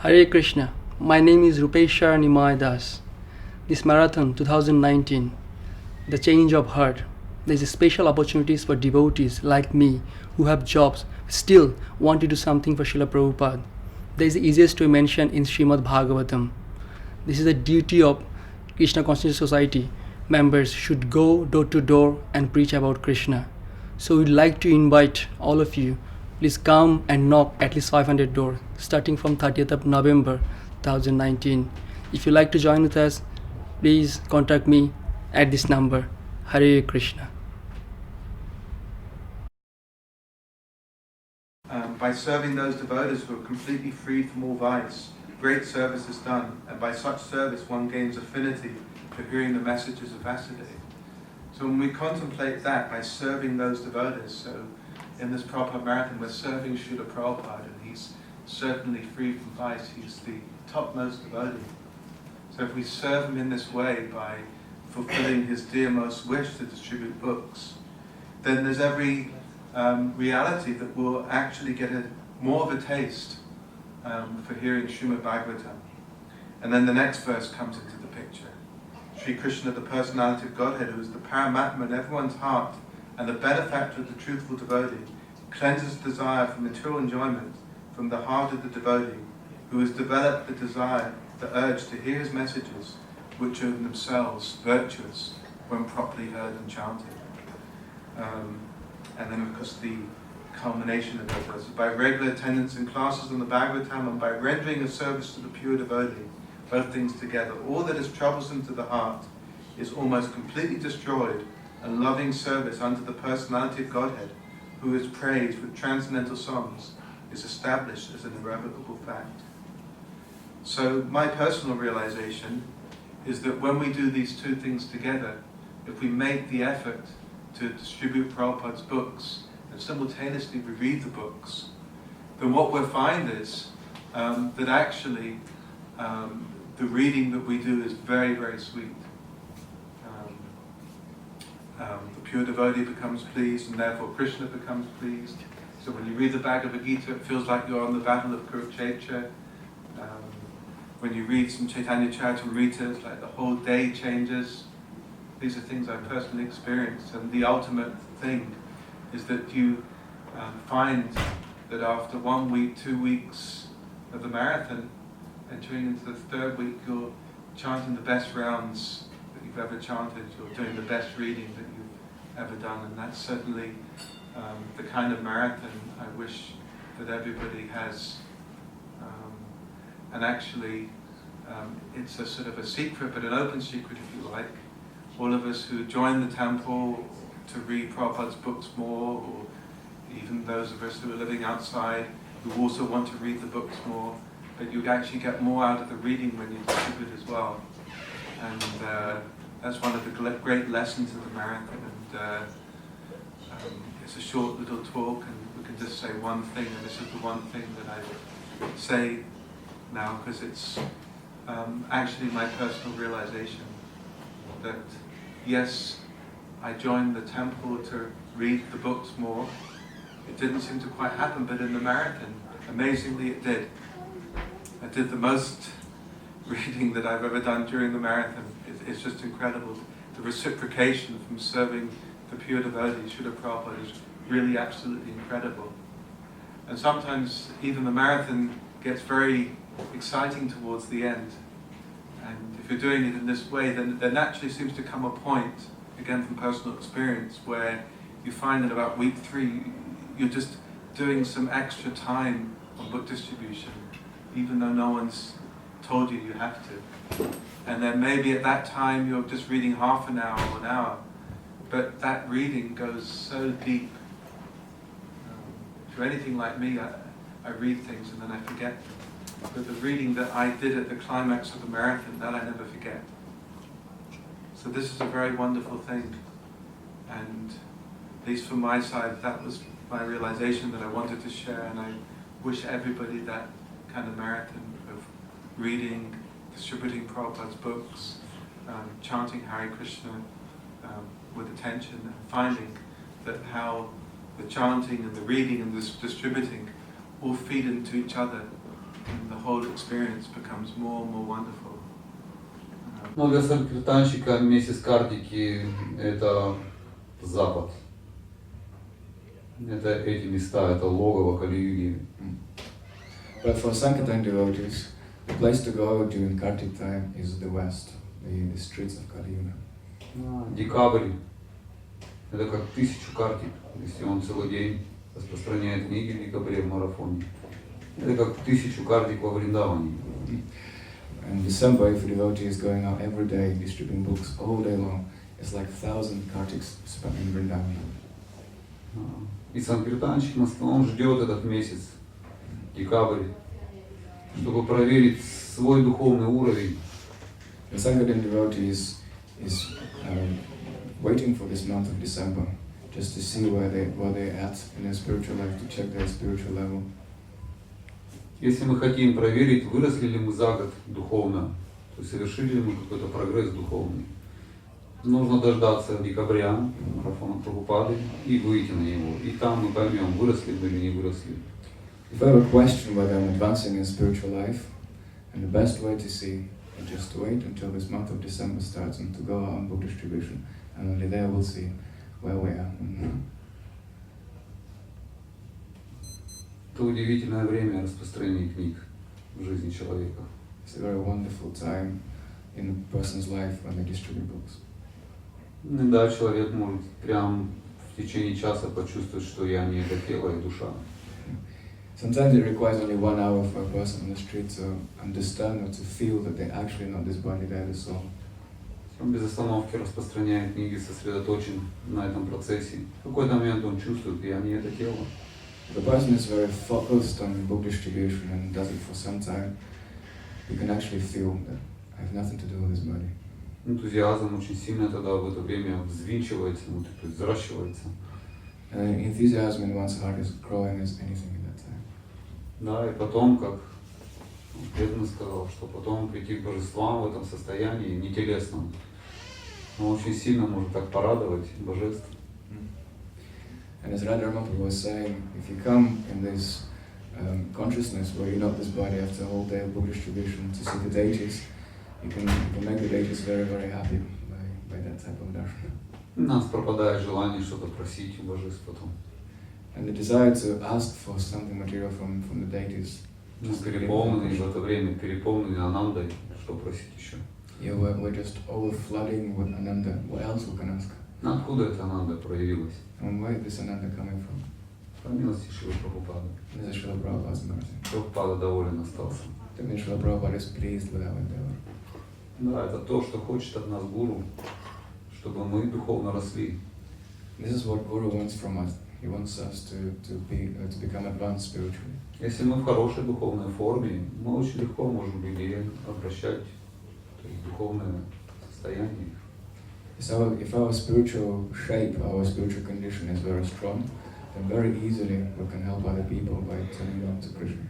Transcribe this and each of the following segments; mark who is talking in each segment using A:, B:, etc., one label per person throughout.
A: Hare Krishna. My name is Rupeshar Nimai Das. This marathon 2019, the change of heart. There is special opportunities for devotees like me who have jobs still want to do something for Srila Prabhupada. There is the easiest to mention in Srimad Bhagavatam. This is the duty of Krishna Consciousness Society. Members should go door to door and preach about Krishna. So we'd like to invite all of you, please come and knock at least 500 doors starting from 30th of November 2019. If you like to join with us, please contact me at this number. Hare Krishna.
B: By serving those devotees who are completely free from all vice, great service is done, and by such service one gains affinity for hearing the messages of Vasudeva. So when we contemplate that by serving those devotees, so in this Prabhupada marathon we're serving Srila Prabhupada, and he's certainly free from vice, he's the topmost devotee. So if we serve him in this way by fulfilling his dearmost wish to distribute books, then there's every reality that we'll actually get more of a taste for hearing Srimad Bhagavatam. And then the next verse comes into the picture. Sri Krishna, the personality of Godhead, who is the Paramatma in everyone's heart and the benefactor of the truthful devotee, cleanses desire from material enjoyment from the heart of the devotee, who has developed the desire, the urge to hear his messages, which are in themselves virtuous when properly heard and chanted. And then of course the culmination of that verse, by regular attendance in classes on the Bhagavatam and by rendering a service to the pure devotee, both things together, all that is troublesome to the heart is almost completely destroyed, and loving service unto the personality of Godhead, who is praised with transcendental songs, is established as an irrevocable fact. So my personal realization is that when we do these two things together, if we make the effort to distribute Prabhupada's books and simultaneously we read the books, then what we'll find is that actually the reading that we do is very, very sweet. The pure devotee becomes pleased, and therefore Krishna becomes pleased. So when you read the Bhagavad Gita, it feels like you're on the battle of Kurukshetra. When you read some Chaitanya Charitamrita, it's like the whole day changes. These are things I personally experienced, and the ultimate thing is that you find that after 1 week, 2 weeks of the marathon, entering into the third week, you're chanting the best rounds that you've ever chanted, you're doing the best reading that you've ever done, and that's certainly the kind of marathon I wish that everybody has. And actually, it's a sort of a secret, but an open secret if you like. All of us who join the temple to read Prabhupada's books more, or even those of us who are living outside who also want to read the books more, but you actually get more out of the reading when you distribute as well. And that's one of the great lessons of the marathon. And it's a short little talk, and we can just say one thing, and this is the one thing that I say now, because it's actually my personal realization that yes, I joined the temple to read the books more. It didn't seem to quite happen, but in the marathon, amazingly it did. I did the most reading that I've ever done during the marathon. It's just incredible. The reciprocation from serving the pure devotees, Srila Prabhupada, is really absolutely incredible. And sometimes even the marathon gets very exciting towards the end. And if you're doing it in this way, then there naturally seems to come a point, again from personal experience, where you find that about week 3, you're just doing some extra time on book distribution, even though no one's told you have to. And then maybe at that time you're just reading half an hour or an hour, but that reading goes so deep. If you're anything like me, I read things and then I forget them. But the reading that I did at the climax of the marathon, that I never forget. So this is a very wonderful thing. And at least from my side, that was my realization that I wanted to share, and I wish everybody that kind of marathon of reading, distributing Prabhupada's books, chanting Hare Krishna with attention, and finding that how the chanting and the reading and the distributing all feed into each other. and the whole experience becomes more and more wonderful.
C: Но для санкиртанщика месяц Картики – это Запад. Это эти места, это логово Кали-юги.
D: But for Sankirtan devotees, the place to go during Kartik time is the west, the streets of Kali Yuga.
C: Декабрь – это как 1000 Картик, если он целый день распространяет книги в декабре в марафоне. Это как 1000 Картик во Вриндаване.
D: In December, if a devotee is going out every day distributing books all day long, it's like 1,000 Kartiks spent in Vrindavan.
C: И санкиртанщик, он ждет этот месяц, декабрь, чтобы проверить свой духовный уровень.
D: The Sankirtan devotee is waiting for this month of December just to see where they're at in their spiritual life, to check their spiritual level.
C: Если мы хотим проверить, выросли ли мы за год духовно, то есть совершили ли мы какой-то прогресс духовный, нужно дождаться декабря, марафона Прабхупады, и выйти на него. И там мы поймем, выросли мы или не выросли.
D: If I have a question whether I'm advancing in spiritual life, and the best way to see is just to wait until this month of December starts and to go out on book distribution, and only there we'll see where we are.
C: Это удивительное время распространения книг в жизни человека.
D: It's a very wonderful time in a person's life when they distribute books.
C: Иногда человек может прям в течение часа почувствовать, что я не это тело и душа.
D: Sometimes it requires only 1 hour for a person on the street to understand or to feel that they're actually not this body, they're the soul.
C: Он без остановки распространяет книги, сосредоточен на этом процессе. В какой-то момент он чувствует, я не это тело.
D: The person is very focused on book distribution and does it for some time. You can actually feel that I have nothing to do with this body.
C: Энтузиазм очень сильно тогда в это время взвинчивается, то есть взращивается.
D: Enthusiasm in one's heart is growing as anything in that time.
C: Да, и потом, как преданно сказал, что потом прийти к божествам в этом состоянии, не телесном, но очень сильно может так порадовать божеств.
D: And as Radha Ramaprabhu was saying, if you come in this consciousness where you're not this body after a whole day of book distribution to see the deities, you can make the deities very, very happy by that type of darshan.
C: У нас пропадает желание что-то просить у божеств потом.
D: And the desire to ask for something material from the deities.
C: Мы переполнены в это время, переполнены анандой, что просить еще?
D: Yeah, we're just overflooding with ananda. What else we can ask?
C: Откуда эта ананда проявилась?
D: And where is this ananda coming from?
C: По милости Шрилы Прабхупады.
D: This is Srila Prabhupada's mercy.
C: Прабхупада доволен остался.
D: That means Srila Prabhupada is pleased with our endeavor.
C: Да, это то, что хочет от нас Гуру, чтобы мы духовно росли.
D: This is what Guru wants from us. He wants us to become advanced spiritually.
C: Если мы в хорошей духовной форме, мы очень легко можем людей обращать в духовное состояние.
D: So if our spiritual shape, our spiritual condition is very strong, then very easily we can help other people by turning them to Krishna.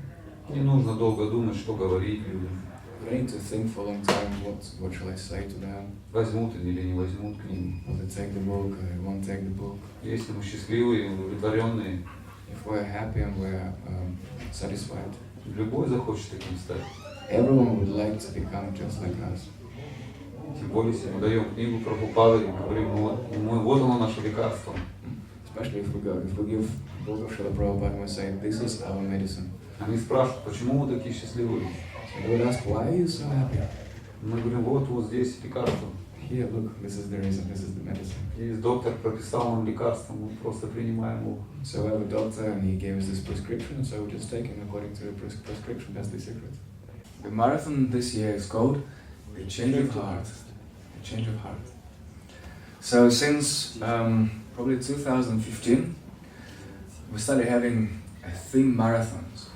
C: Не нужно долго думать, что говорить людям.
D: We don't need to think for a long time what shall I say to them.
C: Возьмут или не возьмут книгу.
D: Will they take the book or they won't take the book?
C: Если мы счастливые, удовлетворенные,
D: If we're happy and we're satisfied,
C: любой захочет таким стать.
D: everyone would like to become just like us.
C: Тем более, если мы даем книгу Прабхупады и говорим, вот оно наше лекарство.
D: Especially if we give book of Srila Prabhupada and we say, this is our medicine.
C: Они спрашивают, почему вы такие счастливые?
D: And they would ask, why are you so happy?
C: Мы говорим, вот здесь лекарство.
D: Here, look, this is the reason, this is the medicine.
C: Здесь доктор прописал нам лекарство, мы просто принимаем его.
D: So we have a doctor and he gave us this prescription, so we just take it according to the prescription. That's the secret. The marathon this year is called The Change of Heart. The Change of Heart. So since probably 2015, we started having a theme marathons.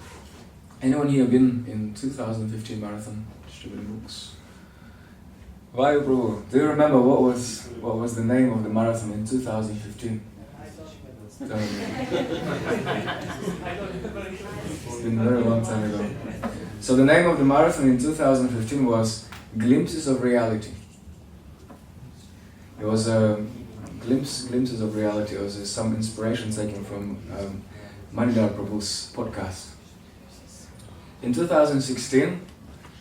D: Anyone here been in 2015 marathon distributing books? Vayu Prabhu, do you remember what was the name of the marathon in 2015? It's been a very long time ago. So the name of the marathon in 2015 was Glimpses of Reality. It was glimpses of reality. It was some inspiration taken from Manidhar Prabhu's podcast. In 2016,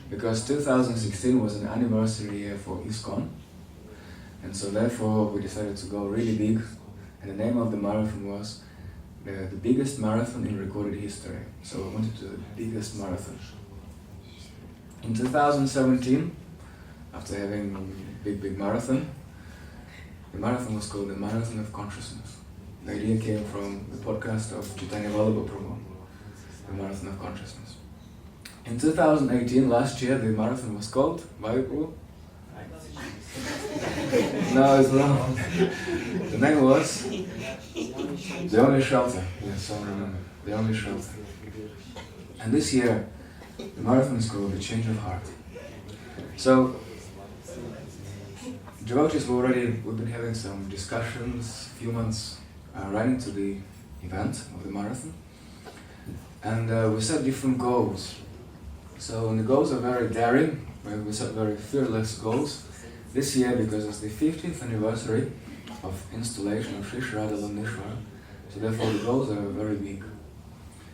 D: because 2016 was an anniversary year for ISKCON, and so therefore we decided to go really big, and the name of the marathon was the biggest marathon in recorded history. So we wanted to do the biggest marathon. In 2017, after having a big marathon, the marathon was called the Marathon of Consciousness. The idea came from the podcast of Chaitanya Vallabha, the Marathon of Consciousness. In 2018, last year, the marathon was called Vayapur. No, it's wrong. The name was The Only Shelter. Yes, I remember. The Only Shelter. And this year, the marathon is called The Change of Heart. So, devotees we've been having some discussions, a few months right into the event of the marathon. And we set different goals. So the goals are very daring, we set very fearless goals. This year, because it's the 50th anniversary of installation of Sri Radha Lalneshwara, so therefore the goals are very big.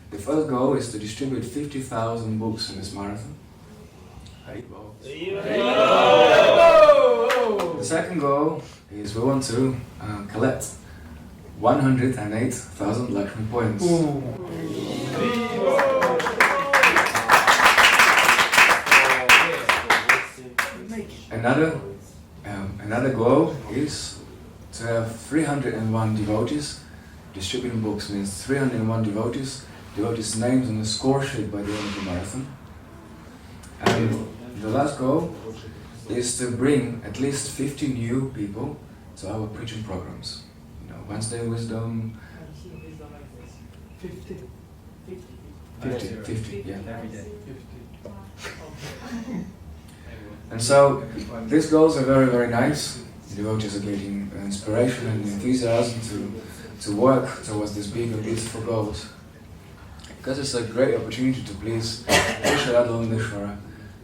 D: The first goal is to distribute 50,000 books in this marathon. The second goal is we want to collect 108,000 Lakshmi points. Another goal is to have 301 devotees distributing books. Means 301 devotees names on the score sheet by the end of the marathon. And the last goal is to bring at least 50 new people to our preaching programs. You know, Wednesday Wisdom. 50, yeah. And so these goals are very, very nice. The devotees are getting inspiration and enthusiasm to work towards these big and beautiful goals. Because it's a great opportunity to please Sri Radha Lalneshwara,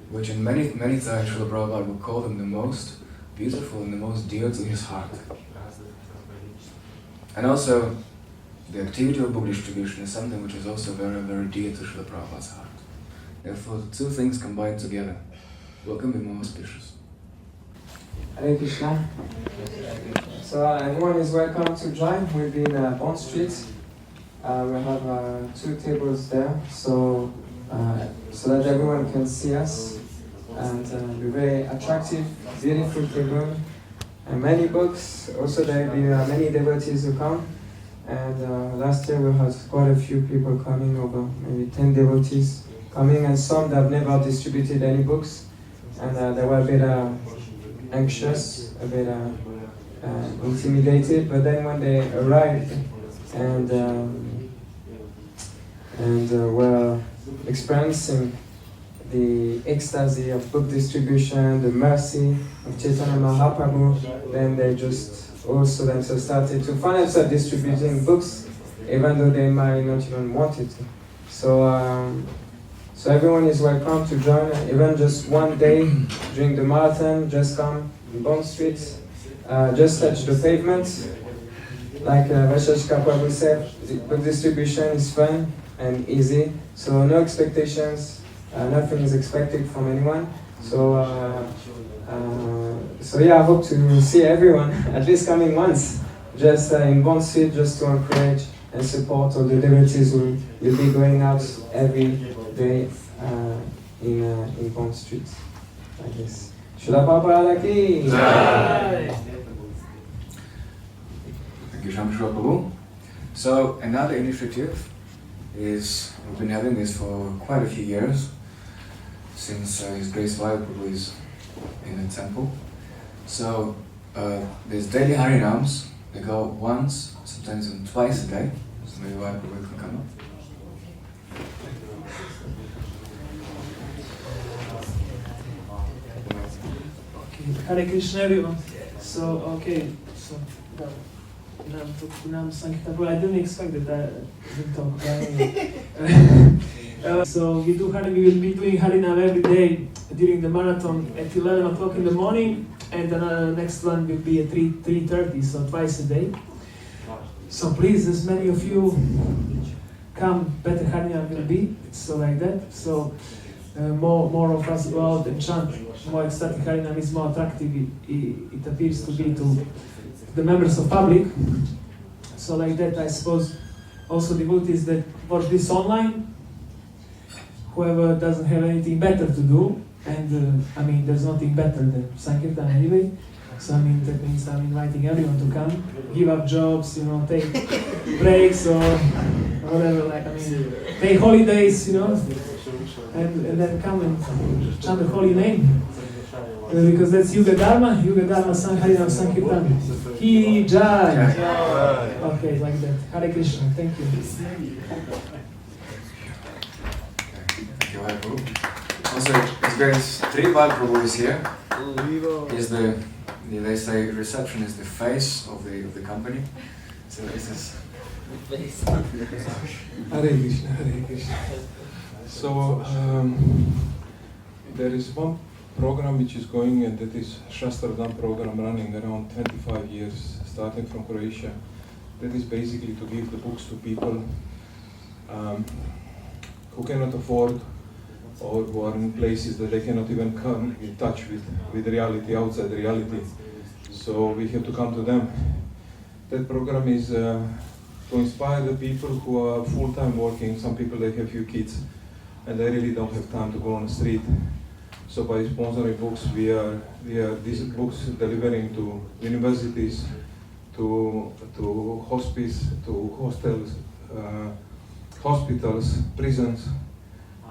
D: which in many times Srila Prabhupada would call them the most beautiful and the most dear to his heart. And also, the activity of book distribution is something which is also very, very dear to Srila Prabhupada's heart. Therefore, the two things combined together will can be more auspicious.
E: Hare Krishna. So everyone is welcome to join. We'll be in Bond Street. We have 2 tables there, so that everyone can see us. And we're very attractive, beautiful table. And many books. Also there will be many devotees who come. And last year we had quite a few people coming over, maybe 10 devotees coming, and some that have never distributed any books. And they were a bit anxious, a bit intimidated, but then when they arrived and were experiencing the ecstasy of book distribution, the mercy of Chaitanya Mahaprabhu, then they just also themselves started to find themselves distributing books, even though they might not even want it to. So everyone is welcome to join, even just one day during the marathon. Just come in Bond Street, just touch the pavement. Like Vaisheshika Prabhu said, book distribution is fun and easy, so no expectations, nothing is expected from anyone. So yeah, I hope to see everyone, at least coming once, just in Bond Street, just to encourage and support all the devotees who will be going out every day in Bond Street, I guess. Srila Prabhupada ki Jai.
D: Thank you, Srila Prabhu. So another initiative is, we've been having this for quite a few years, since His Grace Vayapur is in the temple. So there's daily Harinams. They go once, sometimes even twice a day. So maybe Vayapur can come up.
F: Hare Krishna, everyone. So Nam Sankirtan. I didn't expect that I didn't talk about it. So we will be doing Harinam every day during the marathon at 11 o'clock in the morning, and the next one will be at 3:30, so twice a day. So please, as many of you come, better Harinam will be. It's so like that. So more of us go out and chant. More ecstatic Harinam is more attractive. It appears to be to the members of public. So like that, I suppose also devotees that watch this online, whoever doesn't have anything better to do, and I mean, there's nothing better than Sankirtan anyway. So I mean, that means I'm inviting everyone to come, give up jobs, you know, take breaks or whatever, like, I mean, take holidays, you know, and then come and chant the holy name. Because that's Yuga Dharma Harinam Sankirtan. Ki Jai. Okay, like that. Hare Krishna, thank you.
D: Thank you, Hare Prabhu. Also, it's great, Tripal Prabhu is here. He's they say reception is the face of the company. So this is...
G: Hare Krishna, Hare Krishna. So, there is one program which is going, and that is Shastradam program running around 25 years, starting from Croatia. That is basically to give the books to people who cannot afford, or who are in places that they cannot even come in touch with reality, outside reality. So we have to come to them. That program is to inspire the people who are full-time working. Some people, they have few kids and they really don't have time to go on the street. So by sponsoring books, we are these books delivering to universities, to hospice, to hostels, hospitals, prisons.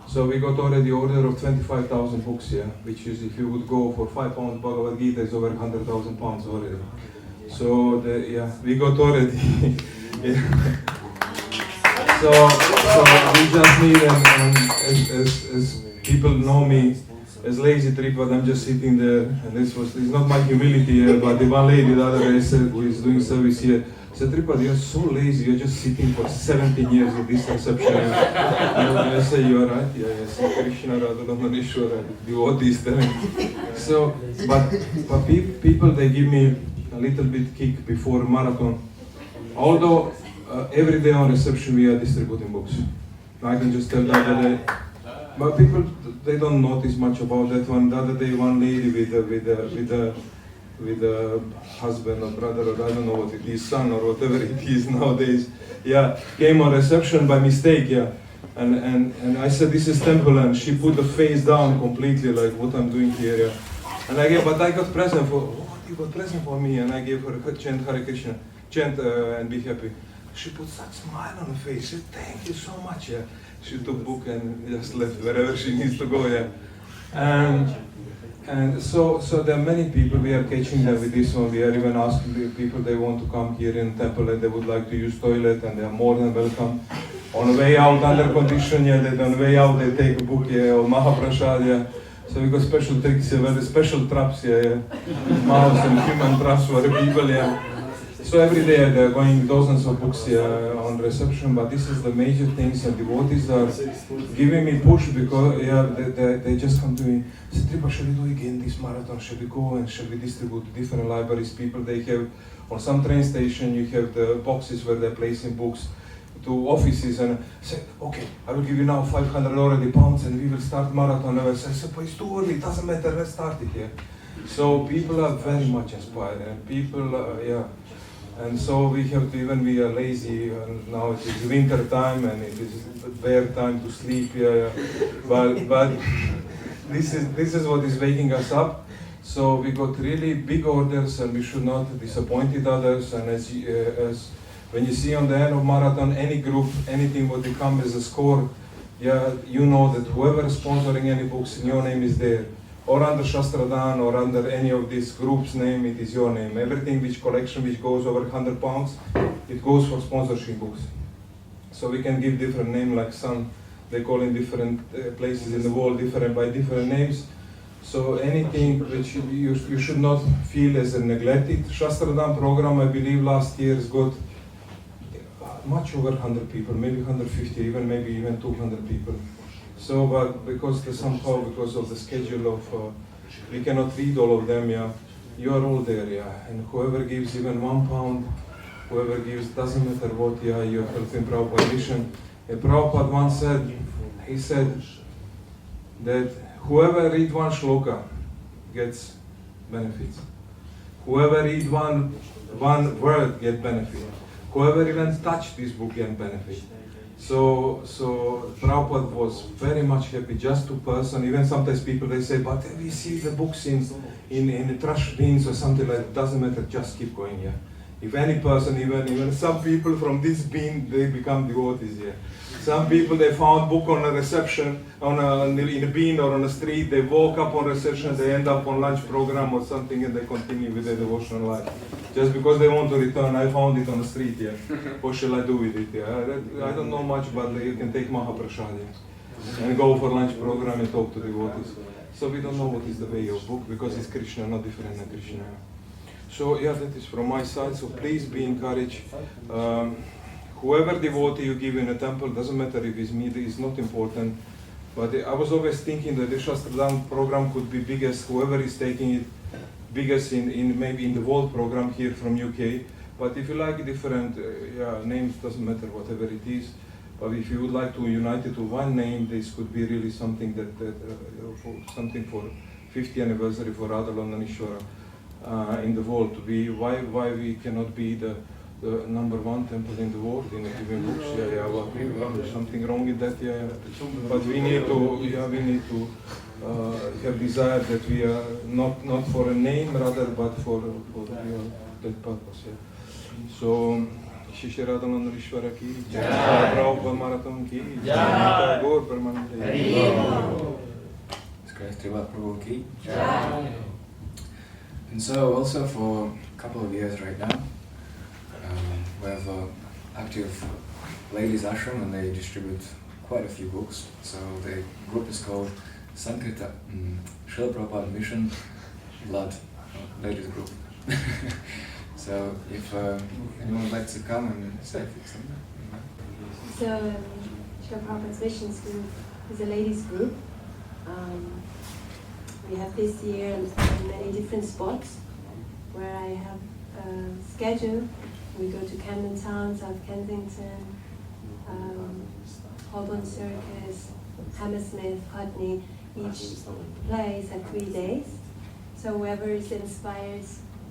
G: So we got already order of 25,000 books here, which is, if you would go for £5 Bhagavad Gita, is over 100,000 pounds already. So we got already. So we just need, and as people know me as lazy Tripad, I'm just sitting there, and it's not my humility here, but the one lady, the other guy said, who is doing service here, said, Tripad, you're so lazy, you're just sitting for 17 years in this reception. And I say, you're right, yes, Krishna Radha devotees telling. So, but people, they give me a little bit kick before marathon. Although every day on reception we are distributing books. I can just tell the other day. But people, they don't notice much about that one. The other day, one lady with a husband or brother, or I don't know what it is, son or whatever it is nowadays, came on reception by mistake, and I said, this is temple, and she put the face down completely, like what I'm doing here, And I got present for, what you got present for me? And I gave her a chant Hare Krishna, chant and be happy. She put such smile on her face. She said, thank you so much. She took book and just left wherever she needs to go. And so there are many people, we are catching them with this one. We are even asking the people they want to come here in temple and they would like to use toilet, and they are more than welcome. On the way out, under condition, on the way out they take a book or Mahaprasad. So we got special tricks here, very special traps mouse and human traps for the people. So every day they're going dozens of books on reception, but this is the major things, and devotees are giving me push because they just come to me, say, Tripa, shall we do again this marathon? Shall we go and shall we distribute to different libraries? People, they have, on some train station, you have the boxes where they're placing books to offices, and say, okay, I will give you now 500 already pounds and we will start marathon. And I say, but it's too early, it doesn't matter, let's start it here. So people are very much inspired, and people, and so we have to, even we are lazy, and now it is winter time and it is bare time to sleep, but this is what is waking us up. So we got really big orders, and we should not disappoint others. And as when you see on the end of marathon, any group, anything what they come as a score, you know that whoever is sponsoring any books, your name is there. Or under Shastradan, or under any of these groups' name, it is your name. Everything which collection which goes over 100 pounds, it goes for sponsorship books. So we can give different name, like some, they call in different places in the world by different names. So anything which you should not feel as a neglected. Shastradan program, I believe last year has got much over 100 people, maybe 150, maybe even 200 people. So, but because of the schedule of, we cannot read all of them, you are all there, and whoever gives even £1, whoever gives, doesn't matter what, you're helping Prabhupada mission. Prabhupada once said, he said that whoever read one shloka gets benefits. Whoever read one word gets benefit. Whoever even touch this book gets benefit. So Prabhupada was very much happy, just 2 person. Even sometimes people they say, but we see the books in the trash bins or something like that. Doesn't matter, just keep going here. If any person, even some people from this bin, they become devotees here. Some people they found book on a reception, in a bin or on a street. They woke up on reception, they end up on lunch program or something, and they continue with their devotional life. Just because they want to return, I found it on the street here. What shall I do with it? I don't know much, but you can take Mahaprasad and go for lunch program and talk to devotees. So we don't know what is the way of book because it's Krishna, not different than Krishna. So yeah, that is from my side. So please be encouraged. Whoever devotee you give in a temple, doesn't matter if it's me, it's not important. But I was always thinking that the Shastradhan program could be biggest. Whoever is taking it biggest in maybe in the world program here from UK. But if you like different names, doesn't matter whatever it is. But if you would like to unite it to one name, this could be really something something for 50th anniversary for Radhalandanishwara in the world to be. Why we cannot be the number 1 temple in the world in giving books? There's something wrong with that. But we need to have desire that we are not for a name rather, but for that purpose. So. Shri Radhalandanishwara ki jai, Prabhupada Marathon ki jai, Gaur Paramanande.
D: Prabhu ki jai. And so also for a couple of years right now, we have an active ladies ashram and they distribute quite a few books. So the group is called Sankirtan, Srila Prabhupada Mission Blood, ladies group. So if anyone would like to come and say something.
H: So Srila Prabhupada's Missions Group is a ladies group. We have this year in many different spots where I have a schedule. We go to Camden Town, South Kensington, Holborn Circus, Hammersmith, Putney. Each place at 3 days. So whoever is inspired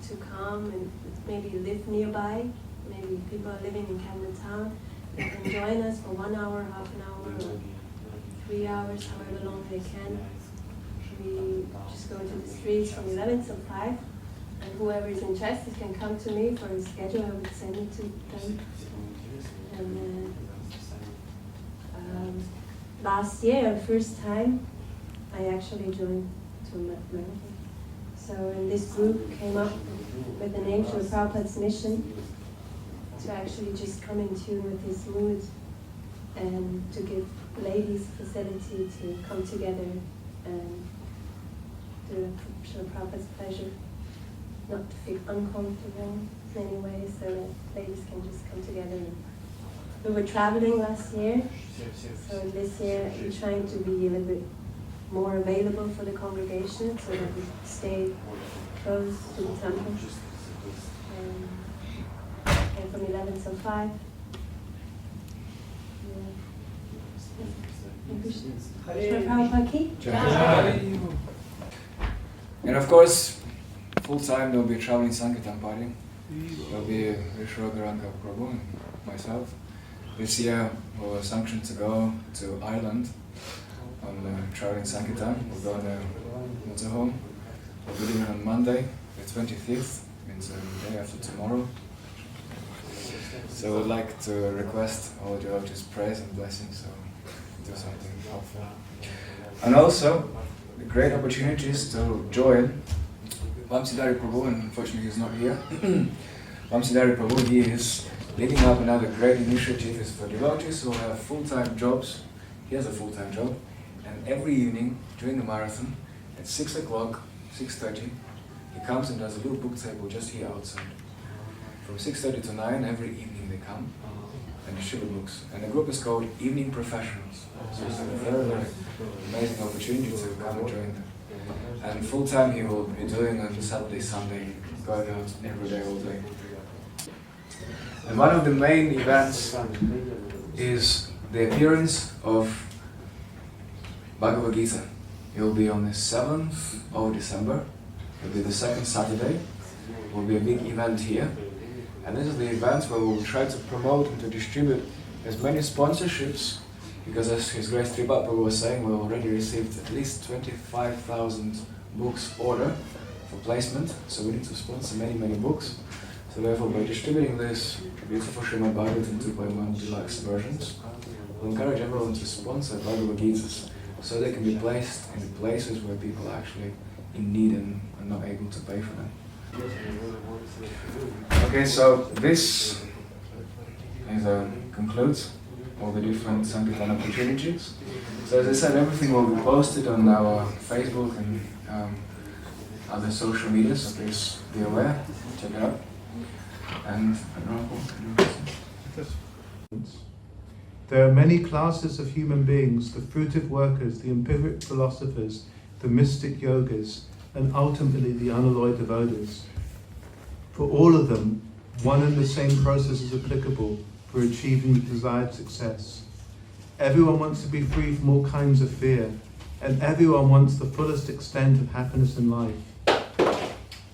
H: to come and maybe live nearby, maybe people are living in Camden Town, they can join us for 1 hour, half an hour, or 3 hours, however long they can. We just go to the streets from 11 till 5, and whoever is interested can come to me for a schedule. I would send it to them. And last year, first time, I actually joined to marathon. So and this group came up with the name Srila Prabhupada's Mission to actually just come in tune with his mood and to give ladies facility to come together and do it for Srila Prabhupada's pleasure, not to feel uncomfortable in any way, so that ladies can just come together. We were traveling last year, so this year we're trying to be a little bit more available for the congregation so that we stay close to the temple. And from 11 till 5.
D: And of course, full time there will be a traveling Sankirtan party. There will be Vishwagaranga Prabhu and myself. This year we were sanctioned to go to Ireland on the traveling Sankirtan. We'll go on the motorhome. We'll be leaving on Monday, the 25th, means the day after tomorrow. So I'd like to request all devotees prayers and blessings, so do something helpful. And also, the great opportunities to join Vamsidhari Prabhu, and unfortunately he's not here. Vamsidhari Prabhu, he is leading up another great initiative is for devotees who have full-time jobs. He has a full-time job, and every evening during the marathon at 6 o'clock, 6:30, he comes and does a little book table just here outside. From 6:30 to 9 every evening they come and distribute books. And the group is called Evening Professionals. So it's a very, very amazing opportunity to come and join them. And full-time he will be doing on Saturday, Sunday, going out every day, all day. And one of the main events is the appearance of Bhagavad Gita. It will be on the 7th of December. It will be the second Saturday. It will be a big event here. And this is the event where we will try to promote and to distribute as many sponsorships, because as His Grace Sri Prabhupada was saying, we already received at least 25,000 books order for placement, so we need to sponsor many books. So therefore, by distributing this beautiful Srimad Bhagavatam 2.1 deluxe versions, we'll encourage everyone to sponsor Bhagavad Gitas so they can be placed in the places where people are actually in need and are not able to pay for them. Okay, so this concludes all the different Sankirtan opportunities. So as I said, everything will be posted on our Facebook and other social media, so please be aware, check it out. And I don't know.
B: There are many classes of human beings, the fruitive workers, the empiric philosophers, the mystic yogas, and ultimately the unalloyed devotees. For all of them, one and the same process is applicable for achieving the desired success. Everyone wants to be free from all kinds of fear, and everyone wants the fullest extent of happiness in life.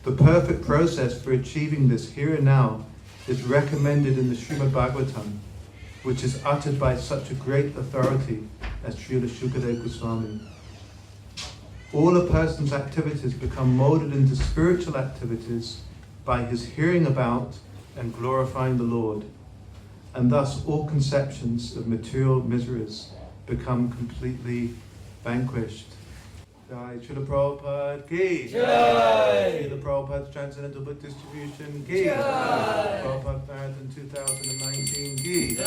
B: The perfect process for achieving this here and now is recommended in the Srimad Bhagavatam, which is uttered by such a great authority as Srila Shukadeva Goswami. All a person's activities become molded into spiritual activities by his hearing about and glorifying the Lord, and thus all conceptions of material miseries become completely vanquished. Jai Srila Prabhupada ki Jai! Srila Prabhupada's Transcendental Book Distribution ki Jai! Prabhupada Marathon 2019 ki Jai!